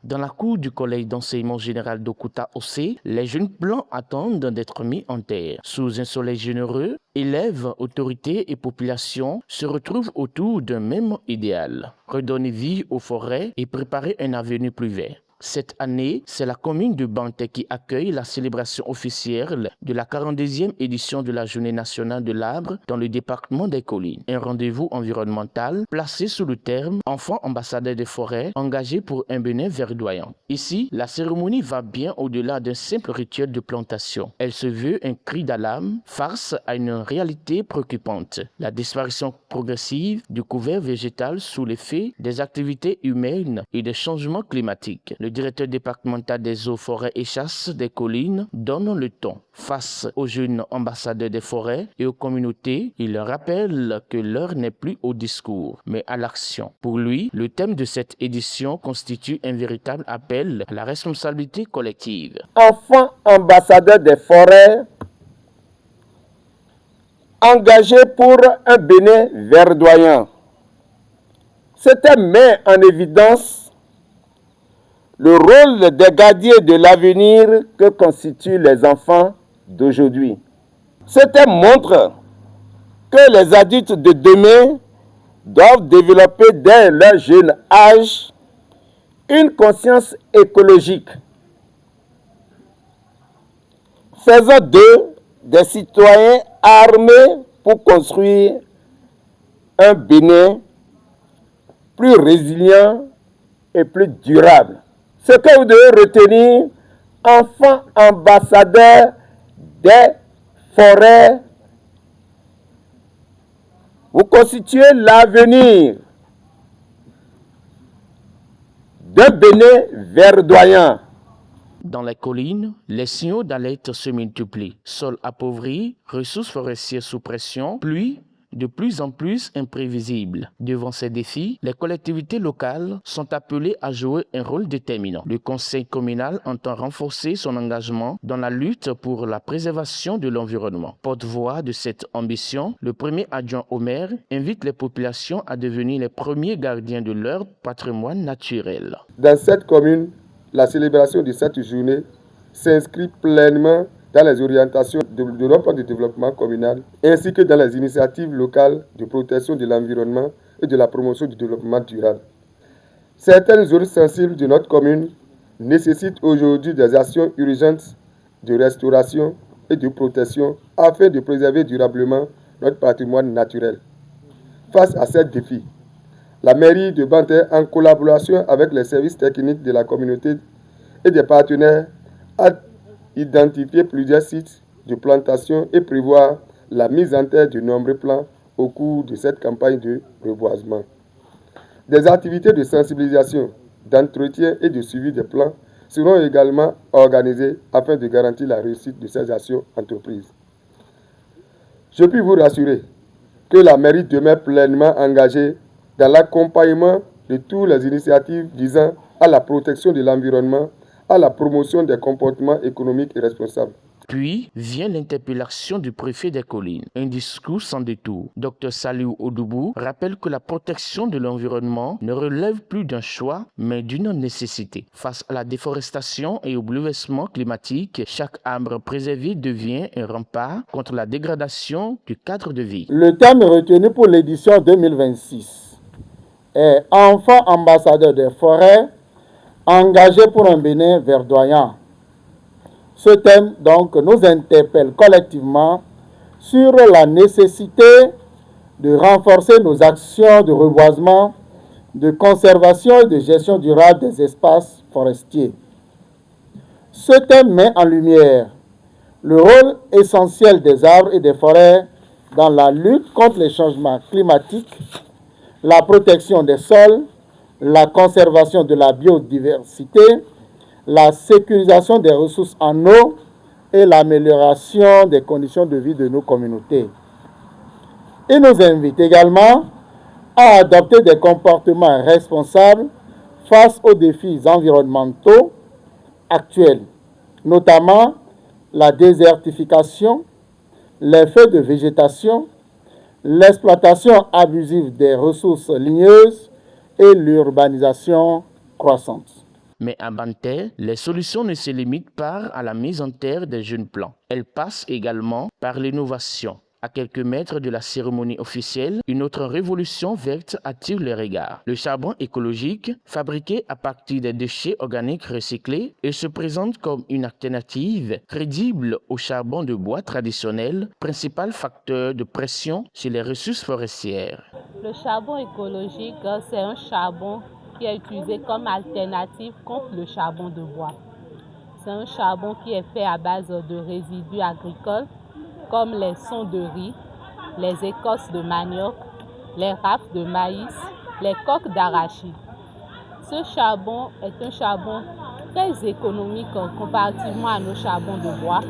Dans la cour du collège d'enseignement général d'Okuta Ose, les jeunes plants attendent d'être mis en terre. Sous un soleil généreux, élèves, autorités et populations se retrouvent autour d'un même idéal: redonner vie aux forêts et préparer un avenir plus vert. Cette année, c'est la commune de Banté qui accueille la célébration officielle de la 42e édition de la Journée nationale de l'arbre dans le département des Collines. Un rendez-vous environnemental placé sous le terme « Enfants ambassadeurs des forêts engagés pour un Bénin verdoyant ». Ici, la cérémonie va bien au-delà d'un simple rituel de plantation. Elle se veut un cri d'alarme face à une réalité préoccupante: la disparition progressive du couvert végétal sous l'effet des activités humaines et des changements climatiques. Le directeur départemental des eaux, forêts et chasses des Collines donne le ton. Face aux jeunes ambassadeurs des forêts et aux communautés, il rappelle que l'heure n'est plus au discours, mais à l'action. Pour lui, le thème de cette édition constitue un véritable appel à la responsabilité collective. Enfants ambassadeurs des forêts, engagés pour un Bénin verdoyant. Ce thème met en évidence le rôle des gardiens de l'avenir que constituent les enfants d'aujourd'hui. Ce thème montre que les adultes de demain doivent développer dès leur jeune âge une conscience écologique. Faisons d'eux des citoyens armés pour construire un Bénin plus résilient et plus durable. Ce que vous devez retenir: enfants ambassadeurs des forêts, vous constituez l'avenir d'un Bénin verdoyant. Dans les collines, les signaux d'alerte se multiplient. Sols appauvris, ressources forestières sous pression, pluie de plus en plus imprévisible. Devant ces défis, les collectivités locales sont appelées à jouer un rôle déterminant. Le conseil communal entend renforcer son engagement dans la lutte pour la préservation de l'environnement. Porte-voix de cette ambition, le premier adjoint au maire invite les populations à devenir les premiers gardiens de leur patrimoine naturel. Dans cette commune, la célébration de cette journée s'inscrit pleinement dans les orientations de notre plan de développement communal, ainsi que dans les initiatives locales de protection de l'environnement et de la promotion du développement durable. Certaines zones sensibles de notre commune nécessitent aujourd'hui des actions urgentes de restauration et de protection afin de préserver durablement notre patrimoine naturel. Face à ces défis, la mairie de Banté, en collaboration avec les services techniques de la communauté et des partenaires, a identifié plusieurs sites de plantation et prévoir la mise en terre de nombreux plants au cours de cette campagne de reboisement. Des activités de sensibilisation, d'entretien et de suivi des plants seront également organisées afin de garantir la réussite de ces actions entreprises. Je puis vous rassurer que la mairie demeure pleinement engagée dans l'accompagnement de toutes les initiatives visant à la protection de l'environnement, à la promotion des comportements économiques et responsables. Puis vient l'interpellation du préfet des Collines. Un discours sans détour. Dr Saliou Odoubou rappelle que la protection de l'environnement ne relève plus d'un choix, mais d'une nécessité. Face à la déforestation et au bouleversement climatique, chaque arbre préservé devient un rempart contre la dégradation du cadre de vie. Le thème retenu pour l'édition 2026 est « Enfants ambassadeurs des forêts, engagés pour un Bénin verdoyant ». Ce thème donc nous interpelle collectivement sur la nécessité de renforcer nos actions de reboisement, de conservation et de gestion durable des espaces forestiers. Ce thème met en lumière le rôle essentiel des arbres et des forêts dans la lutte contre les changements climatiques, la protection des sols, la conservation de la biodiversité, la sécurisation des ressources en eau et l'amélioration des conditions de vie de nos communautés. Il nous invite également à adopter des comportements responsables face aux défis environnementaux actuels, notamment la désertification, les feux de végétation, l'exploitation abusive des ressources ligneuses et l'urbanisation croissante. Mais à Banter, les solutions ne se limitent pas à la mise en terre des jeunes plants. Elles passent également par l'innovation. À quelques mètres de la cérémonie officielle, une autre révolution verte attire les regards. Le charbon écologique, fabriqué à partir des déchets organiques recyclés, et se présente comme une alternative crédible au charbon de bois traditionnel, principal facteur de pression sur les ressources forestières. Le charbon écologique, c'est un charbon qui est utilisé comme alternative contre le charbon de bois. C'est un charbon qui est fait à base de résidus agricoles comme les sons de riz, les écorces de manioc, les rafles de maïs, les coques d'arachide. Ce charbon est un charbon très économique comparativement à nos charbons de bois.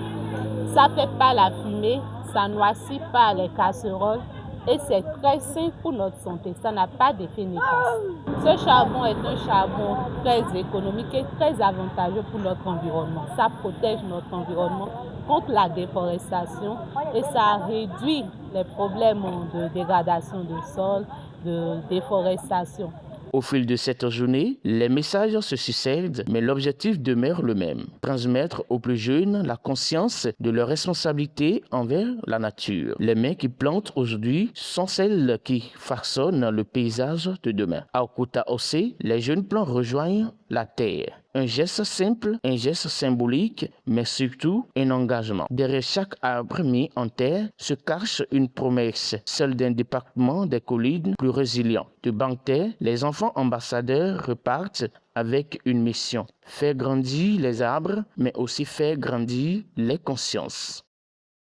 Ça ne fait pas la fumée, ça ne noircit pas les casseroles et c'est très sain pour notre santé. Ça n'a pas d'effet néfaste. Ce charbon est un charbon très économique et très avantageux pour notre environnement. Ça protège notre environnement contre la déforestation et ça réduit les problèmes de dégradation du sol, de déforestation. Au fil de cette journée, les messages se succèdent, mais l'objectif demeure le même. Transmettre aux plus jeunes la conscience de leur responsabilité envers la nature. Les mains qui plantent aujourd'hui sont celles qui façonnent le paysage de demain. À Okuta-Ose, les jeunes plants rejoignent la terre. Un geste simple, un geste symbolique, mais surtout un engagement. Derrière chaque arbre mis en terre se cache une promesse, celle d'un département des collines plus résilient. De Banter, les enfants ambassadeurs repartent avec une mission. Faire grandir les arbres, mais aussi faire grandir les consciences.